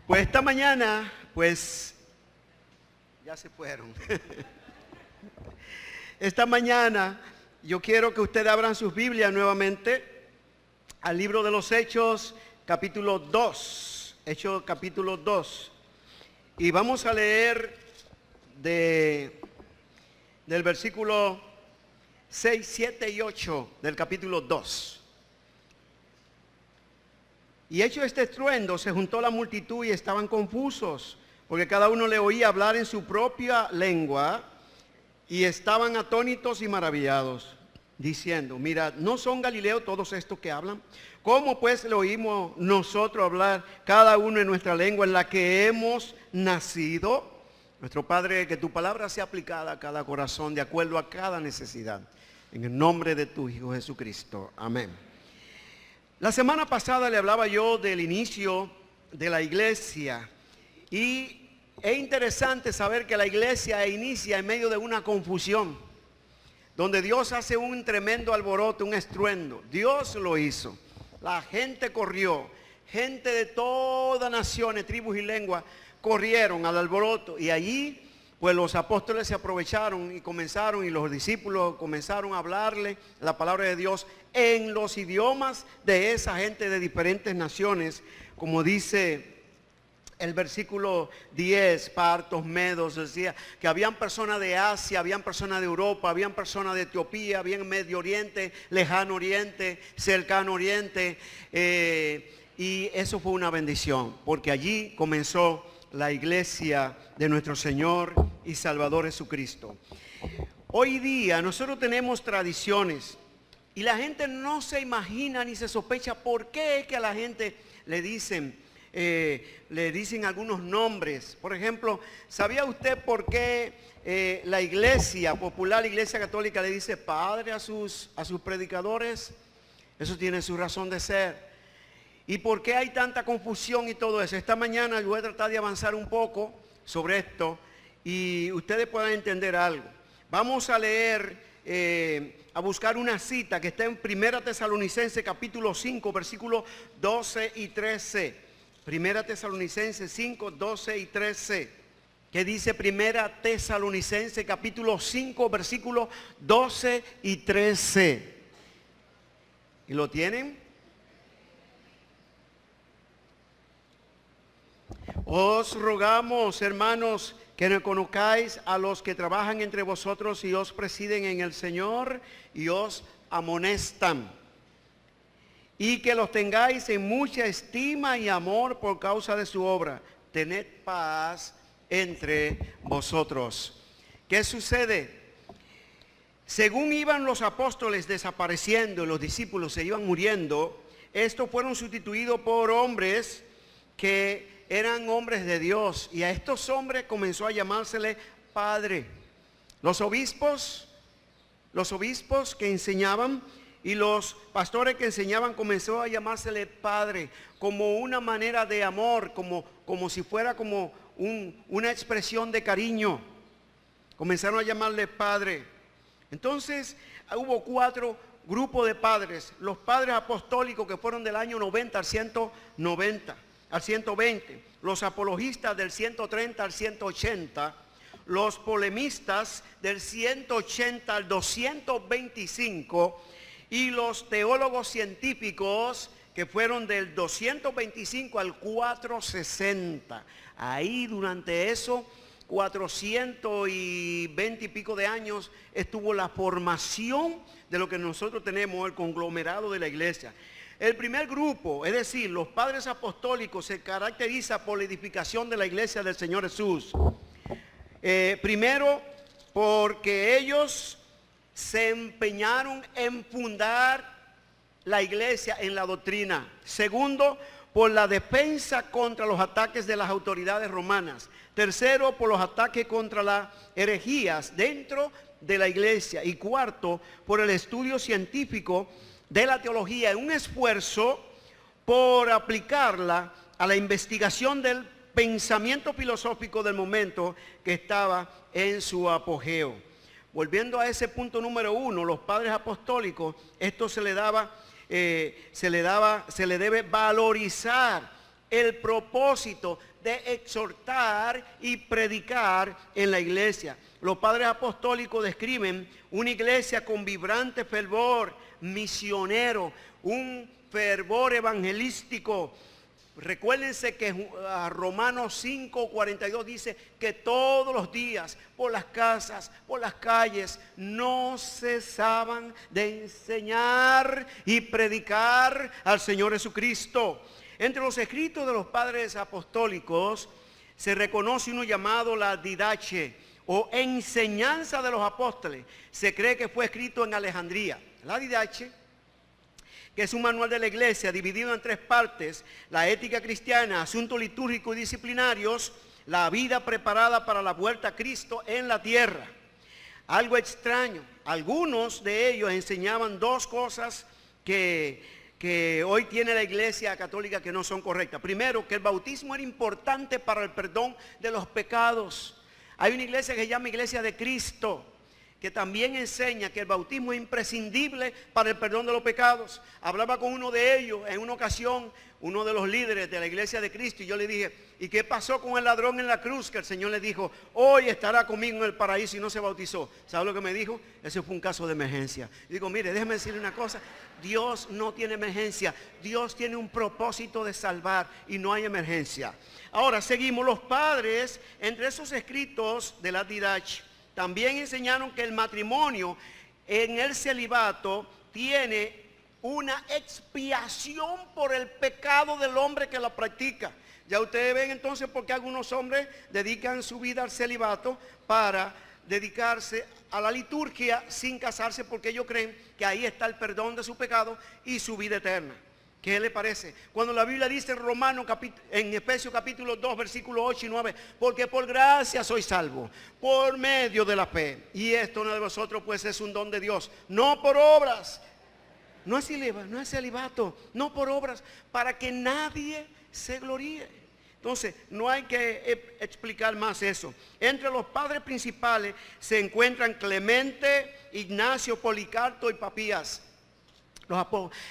Pues esta mañana, pues, ya se fueron. Esta mañana yo quiero que ustedes abran sus Biblias nuevamente al libro de los Hechos, capítulo 2. Hechos, capítulo 2. Y vamos a leer del versículo 6, 7 y 8 del capítulo 2. Y hecho este estruendo, se juntó la multitud y estaban confusos, porque cada uno le oía hablar en su propia lengua, y estaban atónitos y maravillados, diciendo: mirad, ¿no son galileos todos estos que hablan? ¿Cómo pues le oímos nosotros hablar cada uno en nuestra lengua en la que hemos nacido? Nuestro Padre, que tu palabra sea aplicada a cada corazón de acuerdo a cada necesidad. En el nombre de tu Hijo Jesucristo. Amén. La semana pasada le hablaba yo del inicio de la iglesia, y es interesante saber que la iglesia inicia en medio de una confusión, donde Dios hace un tremendo alboroto, un estruendo. Dios lo hizo. La gente corrió, gente de todas naciones, tribus y lenguas corrieron al alboroto, y allí pues los apóstoles se aprovecharon y comenzaron, y los discípulos comenzaron a hablarle la palabra de Dios en los idiomas de esa gente de diferentes naciones, como dice el versículo 10, partos, medos. Decía que habían personas de Asia, habían personas de Europa, habían personas de Etiopía, habían Medio Oriente, Lejano Oriente, Cercano Oriente, y eso fue una bendición, porque allí comenzó la iglesia de nuestro Señor y Salvador Jesucristo. Hoy día nosotros tenemos tradiciones, y la gente no se imagina ni se sospecha por qué es que a la gente le dicen algunos nombres. Por ejemplo, ¿sabía usted por qué la iglesia popular, la iglesia católica, le dice padre a sus predicadores? Eso tiene su razón de ser. ¿Y por qué hay tanta confusión y todo eso? Esta mañana yo voy a tratar de avanzar un poco sobre esto y ustedes puedan entender algo. Vamos a leer, a buscar una cita que está en 1 Tesalonicenses capítulo 5, versículos 12 y 13. 1 Tesalonicenses 5, 12 y 13. ¿Qué dice 1 Tesalonicenses capítulo 5, versículos 12 y 13? ¿Y lo tienen? Os rogamos, hermanos, que no conozcáis a los que trabajan entre vosotros y os presiden en el Señor y os amonestan, y que los tengáis en mucha estima y amor por causa de su obra. Tened paz entre vosotros. ¿Qué sucede? Según iban los apóstoles desapareciendo y los discípulos se iban muriendo, estos fueron sustituidos por hombres que eran hombres de Dios, y a estos hombres comenzó a llamársele padre. Los obispos que enseñaban y los pastores que enseñaban comenzó a llamársele padre, como una manera de amor, como si fuera como una expresión de cariño. Comenzaron a llamarle padre. Entonces hubo 4 grupos de padres: los padres apostólicos, que fueron del año 90 al 120, los apologistas del 130 al 180, los polemistas del 180 al 225, y los teólogos científicos, que fueron del 225 al 460. Ahí durante eso 420 y pico de años estuvo la formación de lo que nosotros tenemos, el conglomerado de la iglesia. El primer grupo, es decir, los padres apostólicos, se caracteriza por la edificación de la iglesia del Señor Jesús. Primero, porque ellos se empeñaron en fundar la iglesia en la doctrina. Segundo, por la defensa contra los ataques de las autoridades romanas. Tercero, por los ataques contra las herejías dentro de la iglesia. Y cuarto, por el estudio científico de la teología, en un esfuerzo por aplicarla a la investigación del pensamiento filosófico del momento que estaba en su apogeo. Volviendo a ese punto número 1, los padres apostólicos, esto se le debe valorizar el propósito de exhortar y predicar en la iglesia. Los padres apostólicos describen una iglesia con vibrante fervor misionero, un fervor evangelístico. Recuérdense que Romanos 5:42 dice que todos los días por las casas, por las calles, no cesaban de enseñar y predicar al Señor Jesucristo. Entre los escritos de los padres apostólicos se reconoce uno llamado la Didache o enseñanza de los apóstoles. Se cree que fue escrito en Alejandría. La Didache, que es un manual de la iglesia dividido en 3 partes: la ética cristiana, asuntos litúrgicos y disciplinarios, la vida preparada para la vuelta a Cristo en la tierra. Algo extraño, algunos de ellos enseñaban 2 cosas que hoy tiene la iglesia católica que no son correctas. Primero, que el bautismo era importante para el perdón de los pecados. Hay una iglesia que se llama Iglesia de Cristo, que también enseña que el bautismo es imprescindible para el perdón de los pecados. Hablaba con uno de ellos en una ocasión, uno de los líderes de la Iglesia de Cristo, y yo le dije: ¿y qué pasó con el ladrón en la cruz? Que el Señor le dijo: hoy estará conmigo en el paraíso, y no se bautizó. ¿Sabe lo que me dijo? Ese fue un caso de emergencia. Y digo: mire, déjeme decirle una cosa: Dios no tiene emergencia, Dios tiene un propósito de salvar y no hay emergencia. Ahora seguimos. Los padres, entre esos escritos de la Didache, también enseñaron que el matrimonio en el celibato tiene una expiación por el pecado del hombre que la practica. Ya ustedes ven entonces por qué algunos hombres dedican su vida al celibato para dedicarse a la liturgia sin casarse, porque ellos creen que ahí está el perdón de su pecado y su vida eterna. ¿Qué le parece? Cuando la Biblia dice en Efesios capítulo 2, versículos 8 y 9, porque por gracia sois salvos, por medio de la fe. Y esto no de vosotros, pues es un don de Dios, no por obras. No es celibato, no por obras, para que nadie se gloríe. Entonces, no hay que explicar más eso. Entre los padres principales se encuentran Clemente, Ignacio, Policarpo y Papías.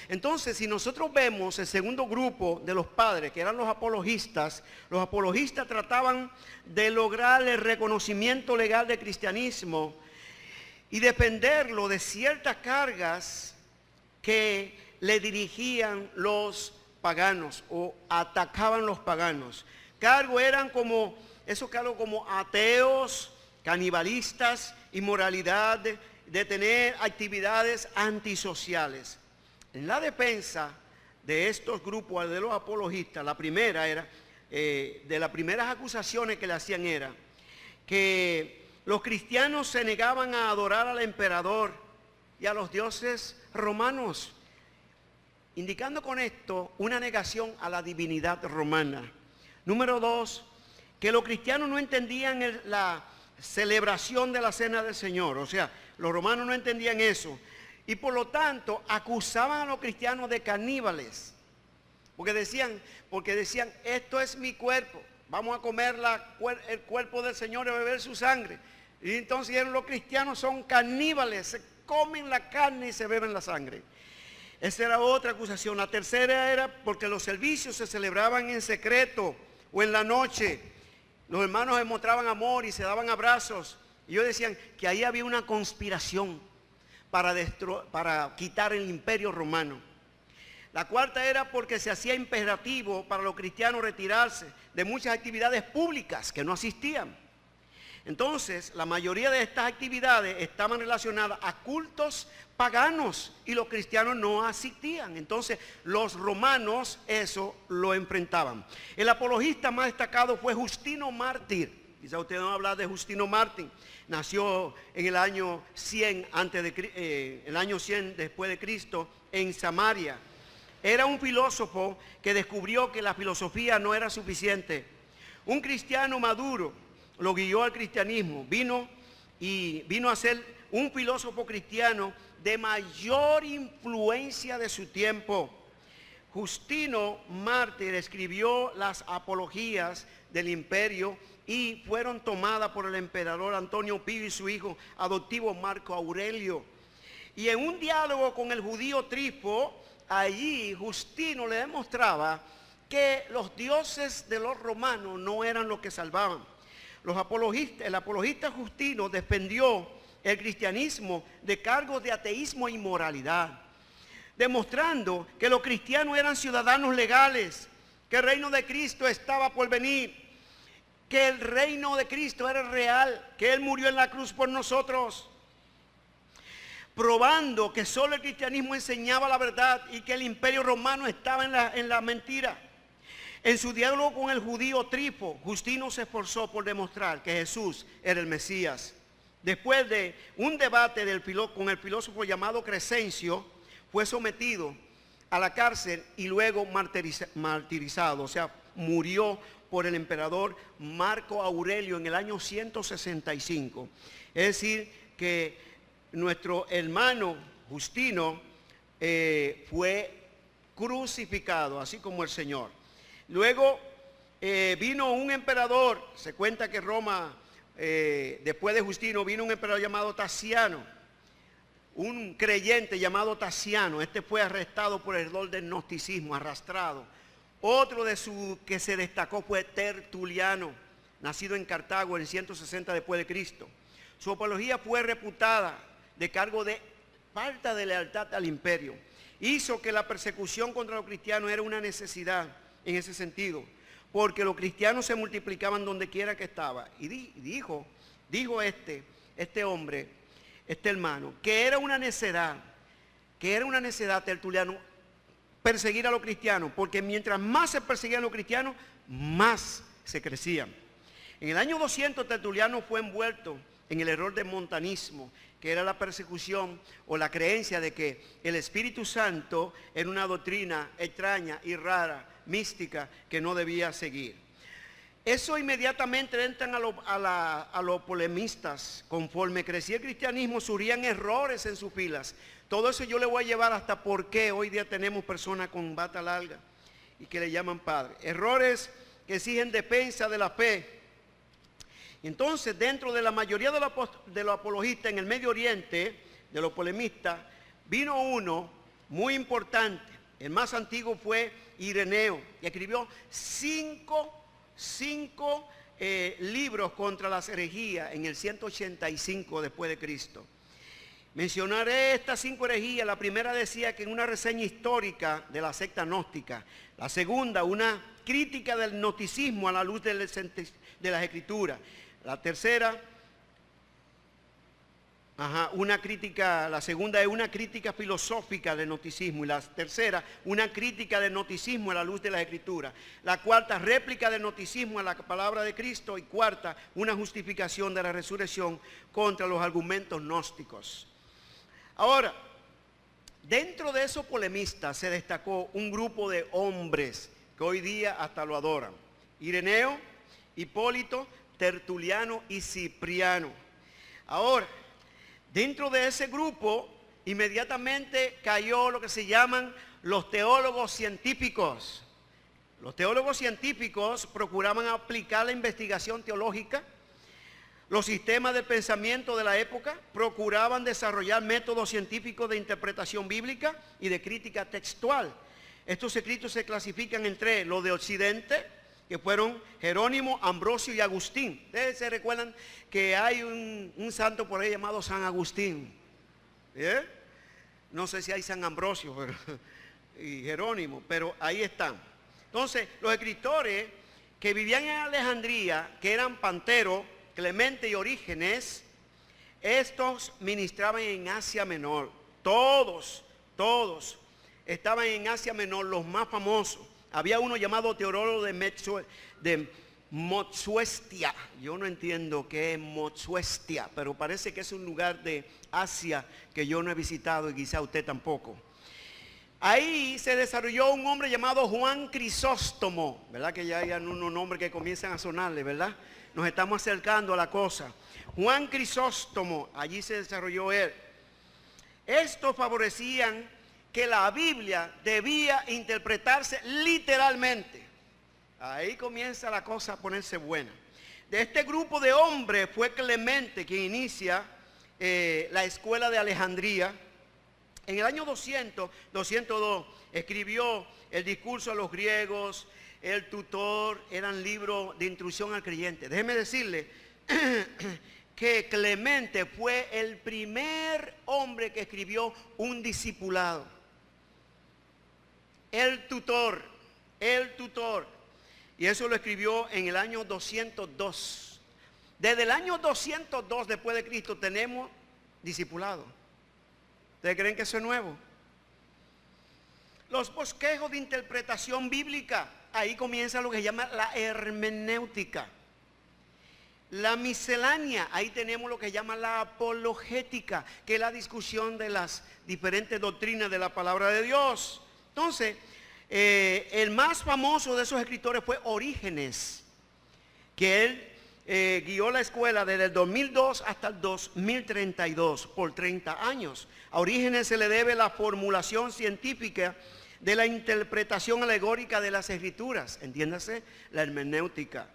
Entonces, si nosotros vemos el segundo grupo de los padres, que eran los apologistas trataban de lograr el reconocimiento legal del cristianismo y defenderlo de ciertas cargas que le dirigían los paganos o atacaban los paganos. Cargos eran como ateos, canibalistas, inmoralidad, de tener actividades antisociales. En la defensa de estos grupos, de los apologistas, la primera era, de las primeras acusaciones que le hacían era que los cristianos se negaban a adorar al emperador y a los dioses romanos, indicando con esto una negación a la divinidad romana. Número 2, que los cristianos no entendían la celebración de la cena del Señor, o sea, los romanos no entendían eso, y por lo tanto acusaban a los cristianos de caníbales, porque decían, esto es mi cuerpo, vamos a comer el cuerpo del Señor y a beber su sangre. Y entonces los cristianos son caníbales, se comen la carne y se beben la sangre. Esa era otra acusación. La tercera era porque los servicios se celebraban en secreto o en la noche. Los hermanos demostraban amor y se daban abrazos. Y ellos decían que ahí había una conspiración para quitar el imperio romano. La cuarta era porque se hacía imperativo para los cristianos retirarse de muchas actividades públicas que no asistían. Entonces, la mayoría de estas actividades estaban relacionadas a cultos paganos y los cristianos no asistían. Entonces, los romanos eso lo enfrentaban. El apologista más destacado fue Justino Mártir. Quizá ustedes no han hablado de Justino Mártir. Nació en el año 100 después de Cristo en Samaria. Era un filósofo que descubrió que la filosofía no era suficiente. Un cristiano maduro lo guió al cristianismo. Vino a ser un filósofo cristiano de mayor influencia de su tiempo. Justino Mártir escribió las apologías del imperio y fueron tomadas por el emperador Antonio Pío y su hijo adoptivo Marco Aurelio. Y en un diálogo con el judío Trifo, allí Justino le demostraba que los dioses de los romanos no eran los que salvaban. El apologista Justino defendió el cristianismo de cargos de ateísmo e inmoralidad, demostrando que los cristianos eran ciudadanos legales, que el reino de Cristo estaba por venir, que el reino de Cristo era real, que Él murió en la cruz por nosotros, probando que solo el cristianismo enseñaba la verdad y que el imperio romano estaba en la mentira. En su diálogo con el judío Trifo, Justino se esforzó por demostrar que Jesús era el Mesías. Después de un debate con el filósofo llamado Crescencio, fue sometido a la cárcel y luego martirizado, o sea, murió por el emperador Marco Aurelio en el año 165. Es decir, que nuestro hermano Justino fue crucificado, así como el Señor. Luego vino un emperador, se cuenta que Roma, después de Justino, vino un emperador llamado Taciano, un creyente llamado Taciano. Este fue arrestado por el error del gnosticismo, arrastrado. Otro que se destacó fue Tertuliano, nacido en Cartago en 160 después de Cristo. Su apología fue reputada de cargo de falta de lealtad al imperio. Hizo que la persecución contra los cristianos era una necesidad en ese sentido, porque los cristianos se multiplicaban donde quiera que estaba. Y dijo este hombre, este hermano, que era una necedad, Tertuliano, perseguir a los cristianos, porque mientras más se perseguían los cristianos, más se crecían. En el año 200 Tertuliano fue envuelto en el error del montanismo, que era la persecución o la creencia de que el Espíritu Santo era una doctrina extraña y rara, mística, que no debía seguir. Eso inmediatamente entran a los polemistas. Conforme crecía el cristianismo, surgían errores en sus filas. Todo eso yo le voy a llevar hasta por qué hoy día tenemos personas con bata larga y que le llaman padre. Errores que exigen defensa de la fe. Entonces, dentro de la mayoría de los apologistas en el Medio Oriente, de los polemistas, vino uno muy importante. El más antiguo fue Ireneo, y escribió cinco libros contra las herejías en el 185 después de Cristo. Mencionaré estas 5 herejías. La primera decía que en una reseña histórica de la secta gnóstica. La segunda, una crítica del gnosticismo a la luz de las Escrituras. La tercera, la segunda es una crítica filosófica del gnosticismo. Y la tercera, una crítica del gnosticismo a la luz de las Escrituras. La cuarta, réplica del gnosticismo a la palabra de Cristo. Y cuarta, una justificación de la resurrección contra los argumentos gnósticos. Ahora, dentro de esos polemistas se destacó un grupo de hombres que hoy día hasta lo adoran. Ireneo, Hipólito, Tertuliano y Cipriano. Ahora, dentro de ese grupo inmediatamente cayó lo que se llaman los teólogos científicos. Los teólogos científicos procuraban aplicar la investigación teológica, los sistemas de pensamiento de la época, procuraban desarrollar métodos científicos de interpretación bíblica y de crítica textual. Estos escritos se clasifican entre los de Occidente, que fueron Jerónimo, Ambrosio y Agustín. Ustedes se recuerdan que hay un santo por ahí llamado San Agustín. No sé si hay San Ambrosio y Jerónimo, pero ahí están. Entonces, los escritores que vivían en Alejandría, que eran Pantero, Clemente y Orígenes, estos ministraban en Asia Menor. Todos estaban en Asia Menor, los más famosos. Había uno llamado Teodoro de Motsuestia. Yo no entiendo qué es Motsuestia, pero parece que es un lugar de Asia que yo no he visitado y quizá usted tampoco. Ahí se desarrolló un hombre llamado Juan Crisóstomo, ¿verdad? Que ya hay unos nombres que comienzan a sonarle, ¿verdad? Nos estamos acercando a la cosa. Juan Crisóstomo, allí se desarrolló él. Estos favorecían que la Biblia debía interpretarse literalmente. Ahí comienza la cosa a ponerse buena. De este grupo de hombres fue Clemente quien inicia la escuela de Alejandría, En el año 202, escribió el discurso a los griegos, el tutor, eran libros de instrucción al creyente. Déjeme decirle que Clemente fue el primer hombre que escribió un discipulado. El tutor. Y eso lo escribió en el año 202. Desde el año 202 después de Cristo tenemos discipulado. ¿Ustedes creen que eso es nuevo? Los bosquejos de interpretación bíblica. Ahí comienza lo que se llama la hermenéutica. La miscelánea, ahí tenemos lo que se llama la apologética, que es la discusión de las diferentes doctrinas de la palabra de Dios. Entonces, el más famoso de esos escritores fue Orígenes, que él guió la escuela desde el 2002 hasta el 2032, por 30 años. A Orígenes se le debe la formulación científica de la interpretación alegórica de las escrituras, entiéndase, la hermenéutica.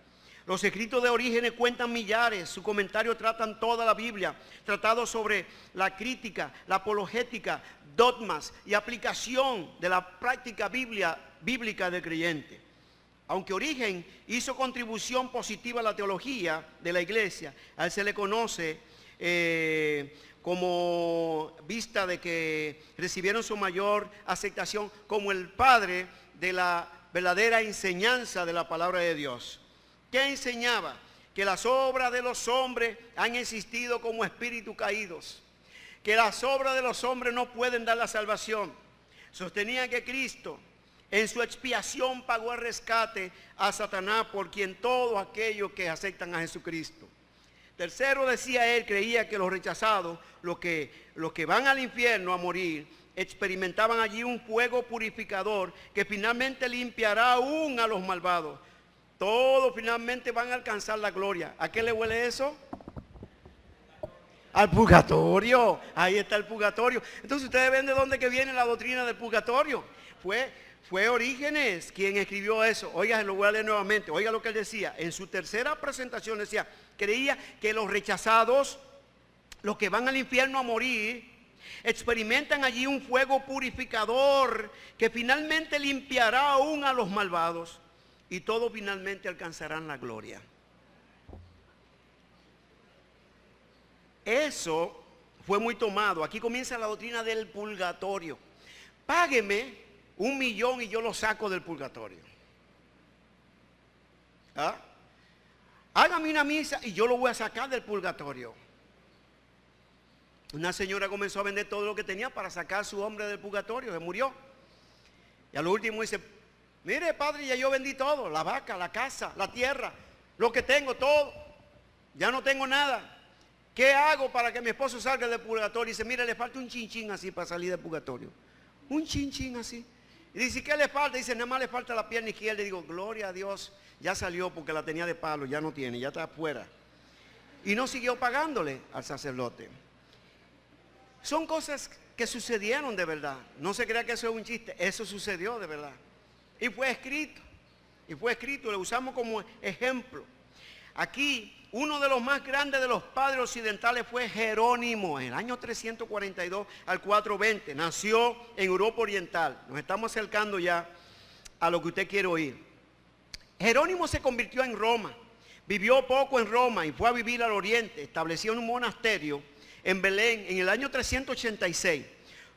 Los escritos de Orígenes cuentan millares, sus comentarios tratan toda la Biblia, tratados sobre la crítica, la apologética, dogmas y aplicación de la práctica bíblica del creyente. Aunque Origen hizo contribución positiva a la teología de la iglesia, a él se le conoce como vista de que recibieron su mayor aceptación como el padre de la verdadera enseñanza de la palabra de Dios. ¿Qué enseñaba? Que las obras de los hombres han existido como espíritus caídos, que las obras de los hombres no pueden dar la salvación. Sostenía que Cristo en su expiación pagó el rescate a Satanás, por quien todos aquellos que aceptan a Jesucristo. Tercero, decía él, creía que los rechazados, los que van al infierno a morir, experimentaban allí un fuego purificador que finalmente limpiará aún a los malvados. Todos finalmente van a alcanzar la gloria. ¿A qué le huele eso? Al purgatorio. Ahí está el purgatorio. Entonces ustedes ven de dónde que viene la doctrina del purgatorio. Fue Orígenes quien escribió eso. Oiga, se lo voy a leer nuevamente. Oiga lo que él decía. En su tercera presentación decía, creía que los rechazados, los que van al infierno a morir, experimentan allí un fuego purificador que finalmente limpiará aún a los malvados. Y todos finalmente alcanzarán la gloria. Eso fue muy tomado. Aquí comienza la doctrina del purgatorio. Págueme 1 millón y yo lo saco del purgatorio. ¿Ah? Hágame una misa y yo lo voy a sacar del purgatorio. Una señora comenzó a vender todo lo que tenía para sacar a su hombre del purgatorio. Se murió. Y a lo último dice, mire, padre, ya yo vendí todo, la vaca, la casa, la tierra, lo que tengo, todo. Ya no tengo nada. ¿Qué hago para que mi esposo salga del purgatorio? Y dice, mire, le falta un chinchín así para salir del purgatorio. Un chinchín así. Y dice, ¿qué le falta? Dice, nada más le falta la pierna izquierda. Le digo, gloria a Dios, ya salió porque la tenía de palo, ya no tiene, ya está afuera. Y no siguió pagándole al sacerdote. Son cosas que sucedieron de verdad. No se crea que eso es un chiste, eso sucedió de verdad. Y fue escrito, lo usamos como ejemplo. Aquí, uno de los más grandes de los padres occidentales fue Jerónimo, en el año 342 al 420. Nació en Europa Oriental. Nos estamos acercando ya a lo que usted quiere oír. Jerónimo se convirtió en Roma, vivió poco en Roma y fue a vivir al oriente. Estableció un monasterio en Belén en el año 386.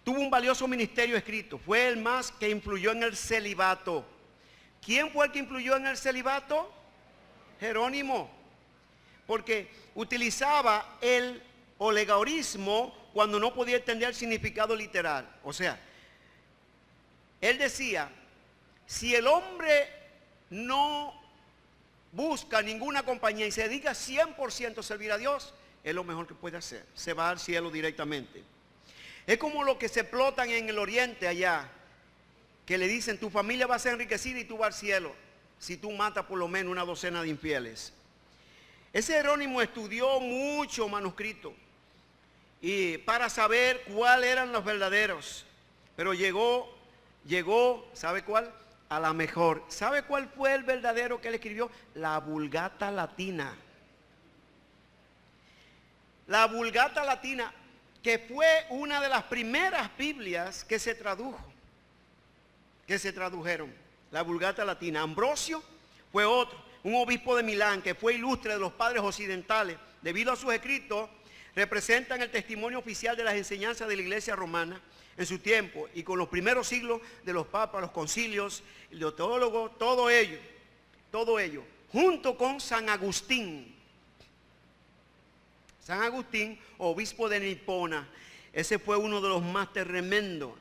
Tuvo un valioso ministerio escrito. Fue el más que influyó en el celibato. ¿Quién fue el que influyó en el celibato? Jerónimo. Porque utilizaba el olegorismo cuando no podía entender el significado literal. O sea, él decía, si el hombre no busca ninguna compañía y se dedica 100% a servir a Dios, es lo mejor que puede hacer. Se va al cielo directamente. Es como lo que se explotan en el oriente allá, que le dicen, tu familia va a ser enriquecida y tú vas al cielo, si tú matas por lo menos una docena de infieles. Ese Jerónimo estudió mucho manuscrito y para saber cuáles eran los verdaderos, pero llegó, ¿sabe cuál? A la mejor. ¿Sabe cuál fue el verdadero que él escribió? La Vulgata Latina. La Vulgata Latina. que fue una de las primeras Biblias que se tradujeron, la Vulgata Latina. Ambrosio fue otro, un obispo de Milán que fue ilustre de los padres occidentales. Debido a sus escritos, representan el testimonio oficial de las enseñanzas de la Iglesia romana en su tiempo y con los primeros siglos de los papas, los concilios, los teólogos, todo ello, junto con San Agustín. San Agustín, obispo de Nipona, ese fue uno de los más tremendos.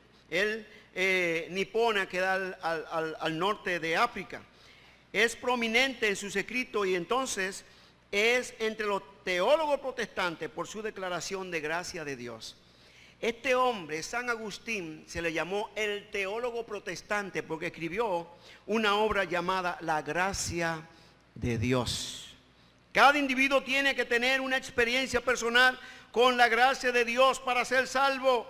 Nipona queda al norte de África. Es prominente en sus escritos y entonces es entre los teólogos protestantes por su declaración de gracia de Dios. Este hombre, San Agustín, se le llamó el teólogo protestante porque escribió una obra llamada La Gracia de Dios. Cada individuo tiene que tener una experiencia personal con la gracia de Dios para ser salvo.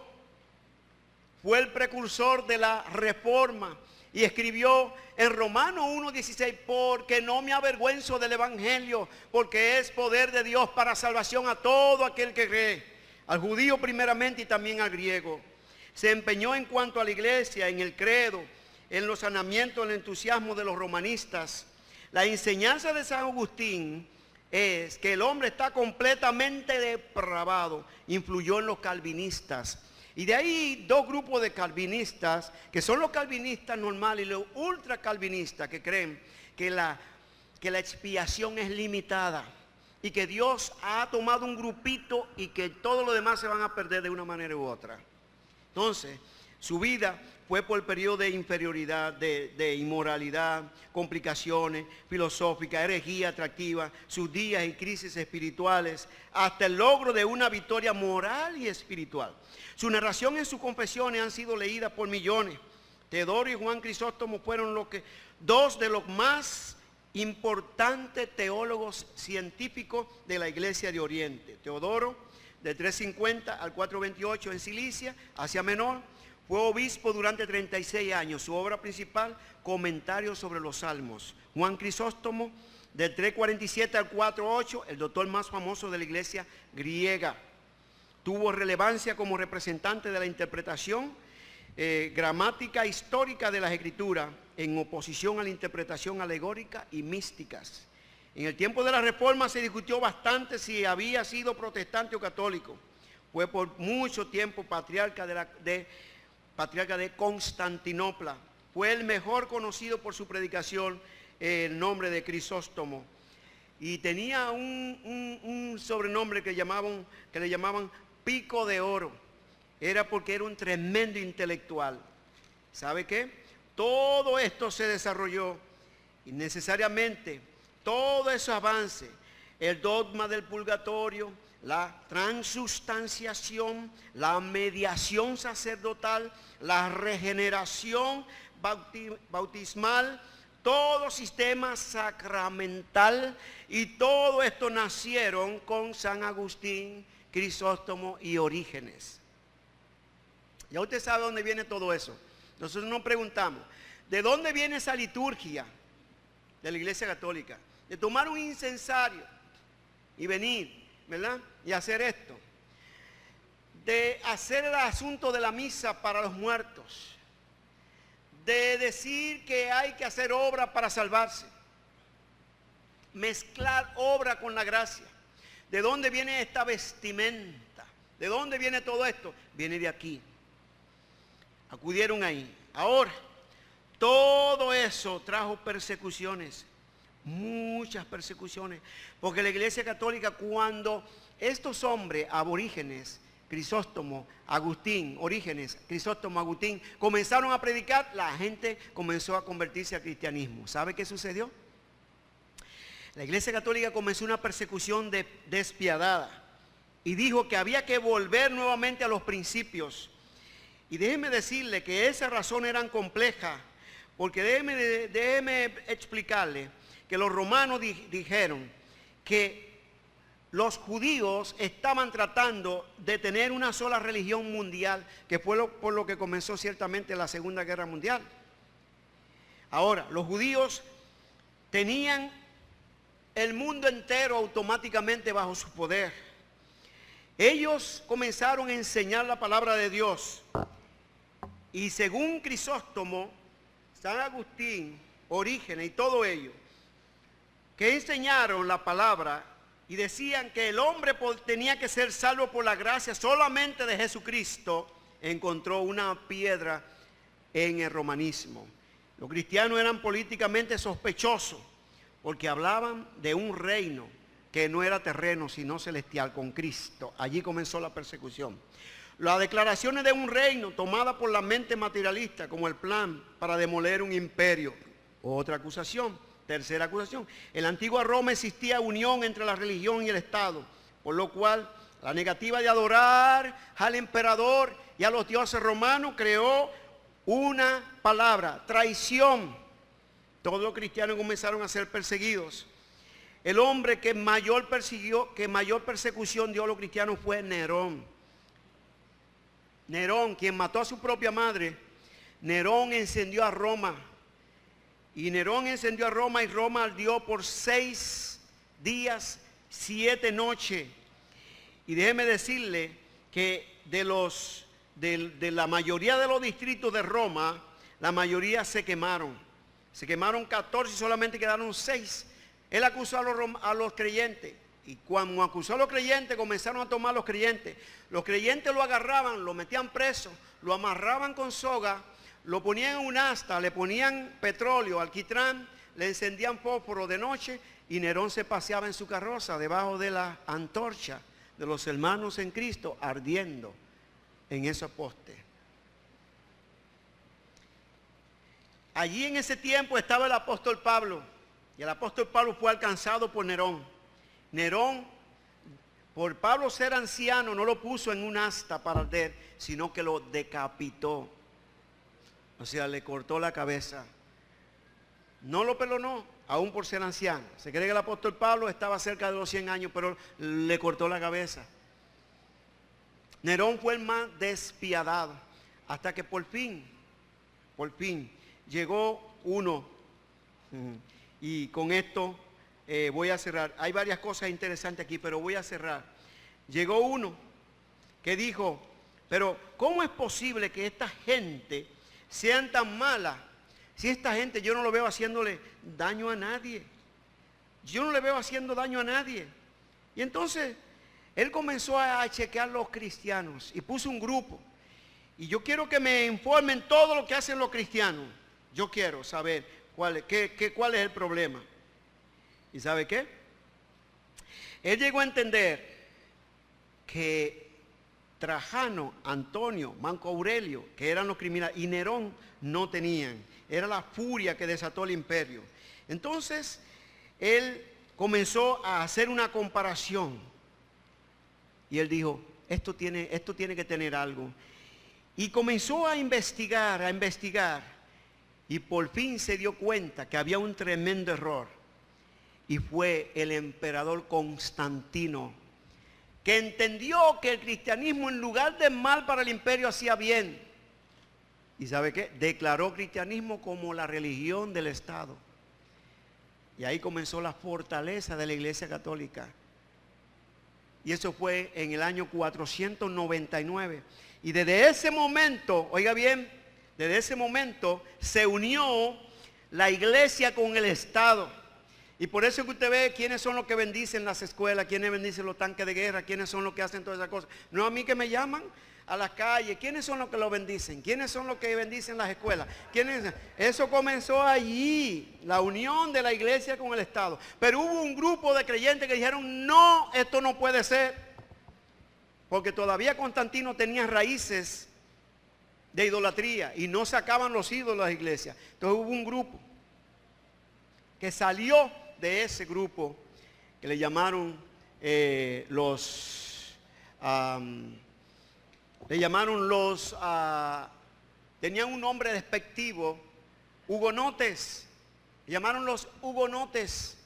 Fue el precursor de la Reforma y escribió en Romanos 1:16, porque no me avergüenzo del Evangelio, porque es poder de Dios para salvación a todo aquel que cree, al judío primeramente y también al griego. Se empeñó en cuanto a la iglesia, en el credo, en los sanamientos, en el entusiasmo de los romanistas. La enseñanza de San Agustín es que el hombre está completamente depravado. Influyó en los calvinistas. Y de ahí dos grupos de calvinistas, que son los calvinistas normales y los ultra calvinistas, que creen que la expiación es limitada y que Dios ha tomado un grupito y que todos los demás se van a perder de una manera u otra. Entonces, su vida fue por el periodo de inferioridad, de inmoralidad, complicaciones filosóficas, herejía atractiva, sus días y crisis espirituales, hasta el logro de una victoria moral y espiritual. Su narración en sus confesiones han sido leídas por millones. Teodoro y Juan Crisóstomo fueron dos de los más importantes teólogos científicos de la Iglesia de Oriente. Teodoro, de 350 al 428 en Cilicia, Asia Menor, fue obispo durante 36 años. Su obra principal, Comentarios sobre los Salmos. Juan Crisóstomo, del 347 al 48, el doctor más famoso de la iglesia griega. Tuvo relevancia como representante de la interpretación gramática histórica de las Escrituras, en oposición a la interpretación alegórica y místicas. En el tiempo de la Reforma se discutió bastante si había sido protestante o católico. Fue por mucho tiempo patriarca de Constantinopla. Fue el mejor conocido por su predicación, el nombre de Crisóstomo. Y tenía un sobrenombre que le llamaban Pico de Oro. Era porque era un tremendo intelectual. ¿Sabe qué? Todo esto se desarrolló y necesariamente todo ese avance, el dogma del purgatorio, la transustanciación, la mediación sacerdotal, la regeneración bautismal, todo sistema sacramental, y todo esto nacieron con San Agustín, Crisóstomo y Orígenes. Ya usted sabe dónde viene todo eso. Nosotros nos preguntamos, ¿de dónde viene esa liturgia de la Iglesia Católica? De tomar un incensario y venir, ¿verdad? Y hacer esto. De hacer el asunto de la misa para los muertos. De decir que hay que hacer obra para salvarse. Mezclar obra con la gracia. ¿De dónde viene esta vestimenta? ¿De dónde viene todo esto? Viene de aquí. Acudieron ahí. Ahora, todo eso trajo persecuciones. Muchas persecuciones. Porque la Iglesia Católica, cuando estos hombres aborígenes, Crisóstomo, Agustín, Orígenes, Crisóstomo, Agustín, comenzaron a predicar, la gente comenzó a convertirse al cristianismo. ¿Sabe qué sucedió? La Iglesia Católica comenzó una persecución despiadada y dijo que había que volver nuevamente a los principios. Y déjeme decirle que esas razones eran complejas, porque déjeme explicarle que los romanos dijeron que los judíos estaban tratando de tener una sola religión mundial, que fue por lo que comenzó ciertamente la Segunda Guerra Mundial. Ahora, los judíos tenían el mundo entero automáticamente bajo su poder. Ellos comenzaron a enseñar la palabra de Dios. Y según Crisóstomo, San Agustín, Orígenes y todo ello, que enseñaron la palabra y decían que el hombre tenía que ser salvo por la gracia solamente de Jesucristo, encontró una piedra en el romanismo. Los cristianos eran políticamente sospechosos porque hablaban de un reino que no era terreno sino celestial con Cristo. Allí comenzó la persecución. Las declaraciones de un reino tomadas por la mente materialista como el plan para demoler un imperio. Otra acusación. Tercera acusación. En la antigua Roma existía unión entre la religión y el Estado, por lo cual la negativa de adorar al emperador y a los dioses romanos creó una palabra, traición. Todos los cristianos comenzaron a ser perseguidos. El hombre que mayor persecución dio a los cristianos fue Nerón. Nerón, quien mató a su propia madre. Nerón encendió a Roma. Y Nerón encendió a Roma y Roma ardió por 6 días, 7 noches. Y déjeme decirle que de la mayoría de los distritos de Roma, la mayoría se quemaron. Se quemaron 14 y solamente quedaron 6. Él acusó a los creyentes. Y cuando acusó a los creyentes, comenzaron a tomar a los creyentes. Los creyentes lo agarraban, lo metían preso, lo amarraban con soga, lo ponían en un asta, le ponían petróleo, alquitrán, le encendían fósforo de noche y Nerón se paseaba en su carroza debajo de la antorcha de los hermanos en Cristo ardiendo en esos postes. Allí en ese tiempo estaba el apóstol Pablo y el apóstol Pablo fue alcanzado por Nerón. Nerón, por Pablo ser anciano, no lo puso en un asta para arder, sino que lo decapitó. O sea, le cortó la cabeza. No lo perdonó, aún por ser anciano. Se cree que el apóstol Pablo estaba cerca de los 100 años, pero le cortó la cabeza. Nerón fue el más despiadado, hasta que por fin, llegó uno. Y con esto voy a cerrar. Hay varias cosas interesantes aquí, pero voy a cerrar. Llegó uno que dijo, pero ¿cómo es posible que esta gente sean tan malas? Si esta gente yo no lo veo haciéndole daño a nadie. Yo no le veo haciendo daño a nadie. Y entonces él comenzó a chequear los cristianos y puso un grupo. Y yo quiero que me informen todo lo que hacen los cristianos. Yo quiero saber cuál es el problema. ¿Y sabe qué? Él llegó a entender que Trajano, Antonio, Marco Aurelio, que eran los criminales, y Nerón no tenían. Era la furia que desató el imperio. Entonces, él comenzó a hacer una comparación. Y él dijo, esto tiene que tener algo. Y comenzó a investigar. Y por fin se dio cuenta que había un tremendo error. Y fue el emperador Constantino, que entendió que el cristianismo en lugar de mal para el imperio hacía bien. ¿Y sabe qué? Declaró cristianismo como la religión del Estado. Y ahí comenzó la fortaleza de la Iglesia Católica. Y eso fue en el año 499. Y desde ese momento, oiga bien, desde ese momento se unió la Iglesia con el Estado. Y por eso que usted ve quiénes son los que bendicen las escuelas, quiénes bendicen los tanques de guerra, quiénes son los que hacen todas esas cosas. No a mí que me llaman a las calles, quiénes son los que lo bendicen, quiénes son los que bendicen las escuelas. Eso comenzó allí, la unión de la iglesia con el Estado. Pero hubo un grupo de creyentes que dijeron, no, esto no puede ser. Porque todavía Constantino tenía raíces de idolatría y no sacaban los ídolos de las iglesias. Entonces hubo un grupo que salió de ese grupo que le llamaron tenían un nombre despectivo, hugonotes, le llamaron los hugonotes,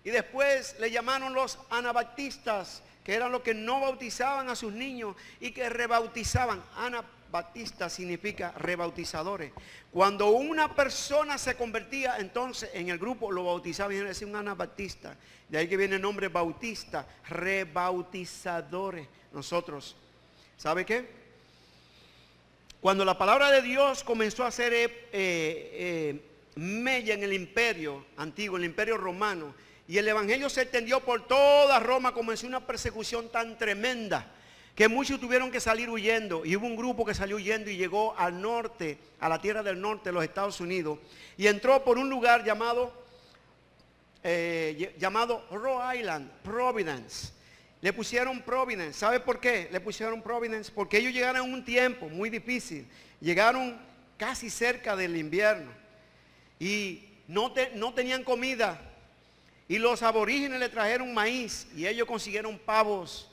y después le llamaron los anabaptistas, que eran los que no bautizaban a sus niños y que rebautizaban. anabaptistas significa rebautizadores. Cuando una persona se convertía, entonces en el grupo lo bautizaban y decían un anabaptista. De ahí que viene el nombre bautista, rebautizadores. Nosotros, ¿sabe qué? Cuando la palabra de Dios comenzó a hacer mella en el imperio antiguo, el imperio romano, y el evangelio se extendió por toda Roma, comenzó una persecución tan tremenda que muchos tuvieron que salir huyendo, y hubo un grupo que salió huyendo y llegó al norte, a la tierra del norte de los Estados Unidos, y entró por un lugar llamado Rhode Island, Providence. Le pusieron Providence. ¿Sabe por qué le pusieron Providence? Porque ellos llegaron en un tiempo muy difícil, llegaron casi cerca del invierno y no tenían comida, y los aborígenes le trajeron maíz y ellos consiguieron pavos.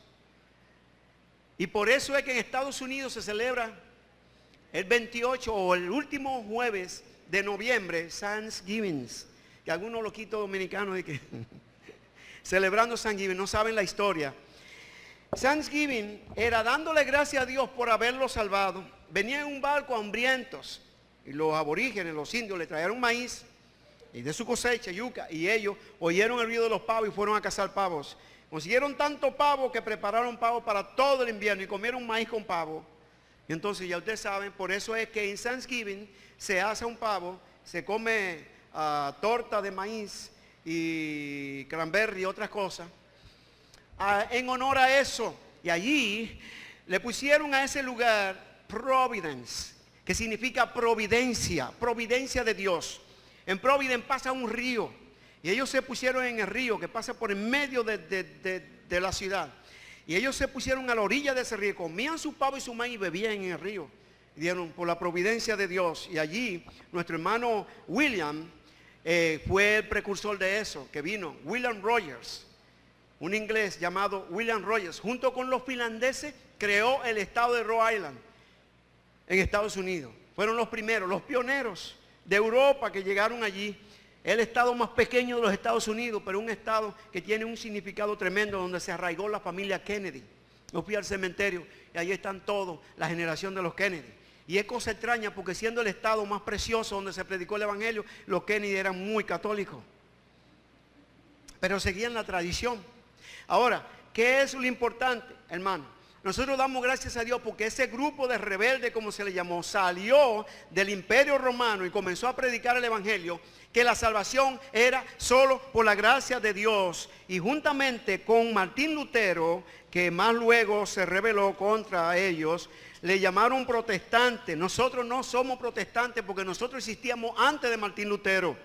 Y por eso es que en Estados Unidos se celebra el 28 o el último jueves de noviembre, Thanksgiving, que algunos loquitos dominicanos de que celebrando Thanksgiving, no saben la historia. Thanksgiving era dándole gracias a Dios por haberlo salvado. Venían en un barco hambrientos y los aborígenes, los indios, le trajeron maíz y de su cosecha, yuca, y ellos oyeron el ruido de los pavos y fueron a cazar pavos. Consiguieron tanto pavo que prepararon pavo para todo el invierno y comieron maíz con pavo. Y entonces ya ustedes saben, por eso es que en Thanksgiving se hace un pavo, se come torta de maíz y cranberry y otras cosas, en honor a eso. Y allí le pusieron a ese lugar Providence, que significa providencia, providencia de Dios. En Providence pasa un río, y ellos se pusieron en el río que pasa por en medio de la ciudad. Y ellos se pusieron a la orilla de ese río, comían su pavo y su maíz y bebían en el río. Y dieron por la providencia de Dios. Y allí nuestro hermano William fue el precursor de eso, que vino, William Rogers, un inglés llamado William Rogers, junto con los finlandeses, creó el estado de Rhode Island en Estados Unidos. Fueron los primeros, los pioneros de Europa que llegaron allí. El estado más pequeño de los Estados Unidos, pero un estado que tiene un significado tremendo, donde se arraigó la familia Kennedy. Yo fui al cementerio y ahí están todos, la generación de los Kennedy. Y es cosa extraña porque siendo el estado más precioso donde se predicó el evangelio, los Kennedy eran muy católicos, pero seguían la tradición. Ahora, ¿qué es lo importante, hermano? Nosotros damos gracias a Dios porque ese grupo de rebeldes, como se le llamó, salió del imperio romano y comenzó a predicar el evangelio, que la salvación era solo por la gracia de Dios. Y juntamente con Martín Lutero, que más luego se rebeló contra ellos, le llamaron protestantes. Nosotros no somos protestantes porque nosotros existíamos antes de Martín Lutero.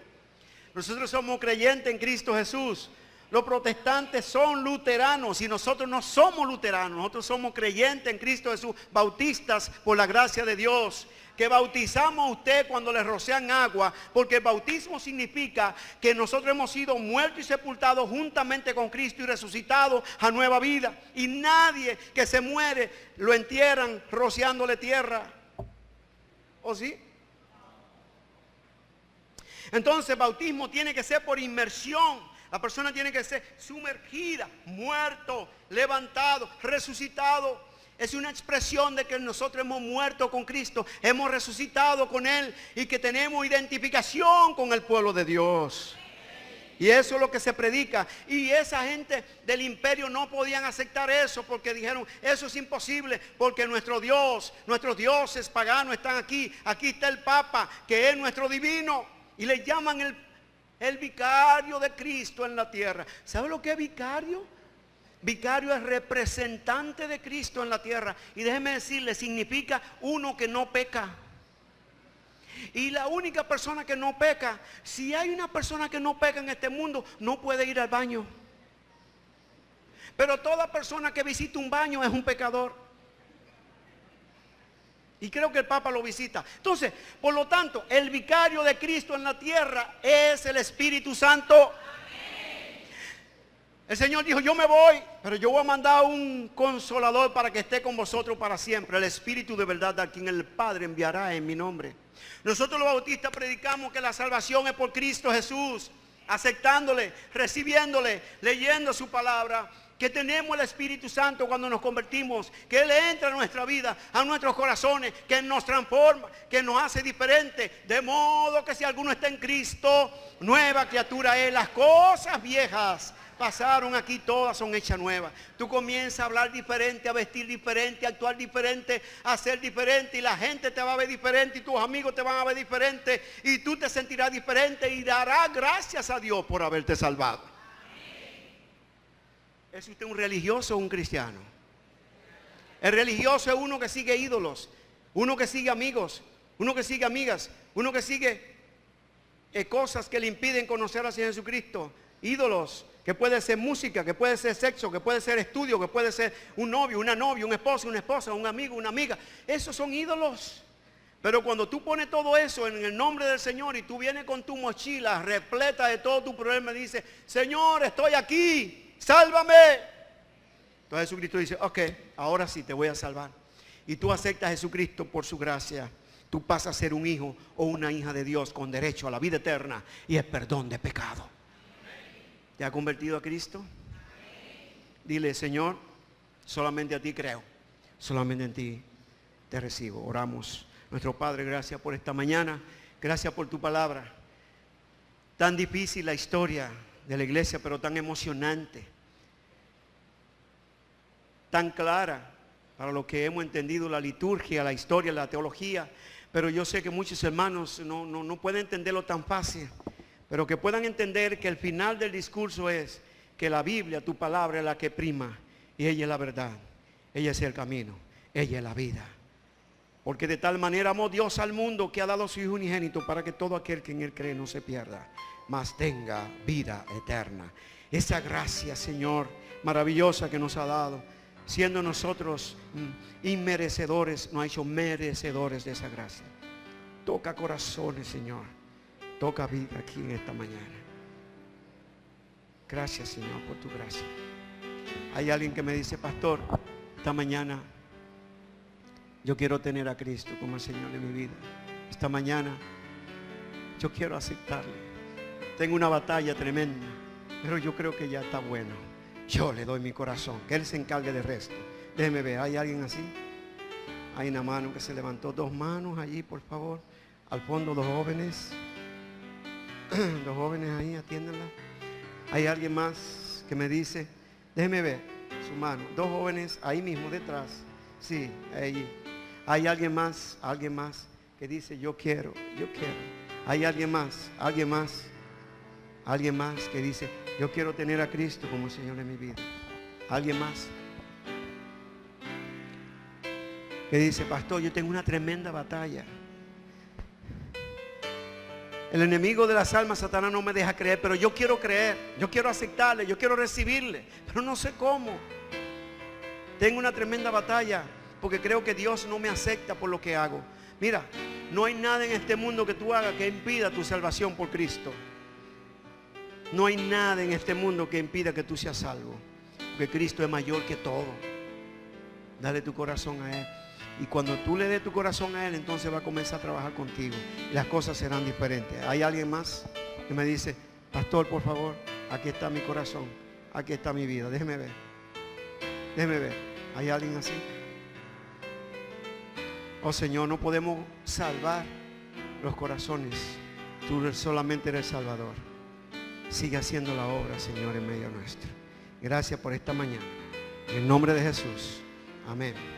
Nosotros somos creyentes en Cristo Jesús. Los protestantes son luteranos y nosotros no somos luteranos. Nosotros somos creyentes en Cristo Jesús, bautistas por la gracia de Dios. Que bautizamos a usted cuando le rocian agua, porque el bautismo significa que nosotros hemos sido muertos y sepultados juntamente con Cristo y resucitados a nueva vida. Y nadie que se muere lo entierran rociándole tierra. ¿O sí? Entonces el bautismo tiene que ser por inmersión. La persona tiene que ser sumergida, muerto, levantado, resucitado. Es una expresión de que nosotros hemos muerto con Cristo, hemos resucitado con Él y que tenemos identificación con el pueblo de Dios. Y eso es lo que se predica. Y esa gente del imperio no podían aceptar eso porque dijeron, eso es imposible porque nuestros dioses paganos están aquí. Aquí está el Papa, que es nuestro divino. Y le llaman el vicario de Cristo en la tierra. ¿Sabe lo que es vicario? Vicario es representante de Cristo en la tierra. Y déjeme decirle, significa uno que no peca. Y la única persona que no peca, si hay una persona que no peca en este mundo, no puede ir al baño. Pero toda persona que visita un baño es un pecador. Y creo que el Papa lo visita. Entonces, por lo tanto, el vicario de Cristo en la tierra es el Espíritu Santo. Amén. El Señor dijo, yo me voy, pero yo voy a mandar un consolador para que esté con vosotros para siempre. El Espíritu de verdad a quien el Padre enviará en mi nombre. Nosotros los bautistas predicamos que la salvación es por Cristo Jesús, aceptándole, recibiéndole, leyendo su palabra que tenemos el Espíritu Santo cuando nos convertimos, que Él entra en nuestra vida, a nuestros corazones, que nos transforma, que nos hace diferentes, de modo que si alguno está en Cristo, nueva criatura es. Las cosas viejas pasaron, aquí todas son hechas nuevas. Tú comienzas a hablar diferente, a vestir diferente, a actuar diferente, a ser diferente, y la gente te va a ver diferente, y tus amigos te van a ver diferente, y tú te sentirás diferente y darás gracias a Dios por haberte salvado. ¿Es usted un religioso o un cristiano? El religioso es uno que sigue ídolos, uno que sigue amigos, uno que sigue amigas, uno que sigue cosas que le impiden conocer al Señor Jesucristo. Ídolos, que puede ser música, que puede ser sexo, que puede ser estudio, que puede ser un novio, una novia, un esposo, una esposa, un amigo, una amiga. Esos son ídolos. Pero cuando tú pones todo eso en el nombre del Señor y tú vienes con tu mochila repleta de todo tu problema y dices: Señor, estoy aquí, sálvame. Entonces Jesucristo dice: ok, ahora sí te voy a salvar. Y tú aceptas a Jesucristo por su gracia. Tú pasas a ser un hijo o una hija de Dios con derecho a la vida eterna y el perdón de pecado. ¿Te ha convertido a Cristo? Dile: Señor, solamente a ti creo, solamente en ti te recibo. Oramos. Nuestro Padre, gracias por esta mañana, gracias por tu palabra. Tan difícil la historia de la iglesia, pero tan emocionante, tan clara para lo que hemos entendido, la liturgia, la historia, la teología. Pero yo sé que muchos hermanos no pueden entenderlo tan fácil, pero que puedan entender que el final del discurso es que la Biblia, tu palabra, es la que prima, y ella es la verdad, ella es el camino, ella es la vida. Porque de tal manera amó Dios al mundo que ha dado a su Hijo unigénito, para que todo aquel que en Él cree no se pierda, mas tenga vida eterna. Esa gracia, Señor, maravillosa que nos ha dado, siendo nosotros inmerecedores, nos ha hecho merecedores de esa gracia. Toca corazones, Señor. Toca vida aquí en esta mañana. Gracias, Señor, por tu gracia. Hay alguien que me dice: pastor, esta mañana yo quiero tener a Cristo como el Señor de mi vida. Esta mañana yo quiero aceptarle. Tengo una batalla tremenda, pero yo creo que ya está bueno. Yo le doy mi corazón, que Él se encargue del resto. Déjeme ver, ¿hay alguien así? Hay una mano que se levantó. 2 manos allí, por favor. Al fondo, 2 jóvenes. 2 jóvenes ahí, atiéndanla. Hay alguien más que me dice: déjeme ver su mano. 2 jóvenes ahí mismo detrás. Sí, ahí. Hay alguien más que dice: yo quiero. Hay alguien más que dice: yo quiero tener a Cristo como Señor en mi vida. Alguien más que dice: pastor, yo tengo una tremenda batalla. El enemigo de las almas, Satanás, no me deja creer, pero yo quiero creer, yo quiero aceptarle, yo quiero recibirle, pero no sé cómo. Tengo una tremenda batalla porque creo que Dios no me acepta por lo que hago. Mira, no hay nada en este mundo que tú hagas que impida tu salvación por Cristo. No hay nada en este mundo que impida que tú seas salvo, porque Cristo es mayor que todo. Dale tu corazón a Él, y cuando tú le des tu corazón a Él, entonces va a comenzar a trabajar contigo y las cosas serán diferentes. ¿Hay alguien más que me dice: pastor, por favor, aquí está mi corazón, aquí está mi vida? Déjeme ver. ¿Hay alguien así? Oh Señor, no podemos salvar los corazones, tú solamente eres el Salvador. Sigue haciendo la obra, Señor, en medio nuestro. Gracias por esta mañana. En el nombre de Jesús. Amén.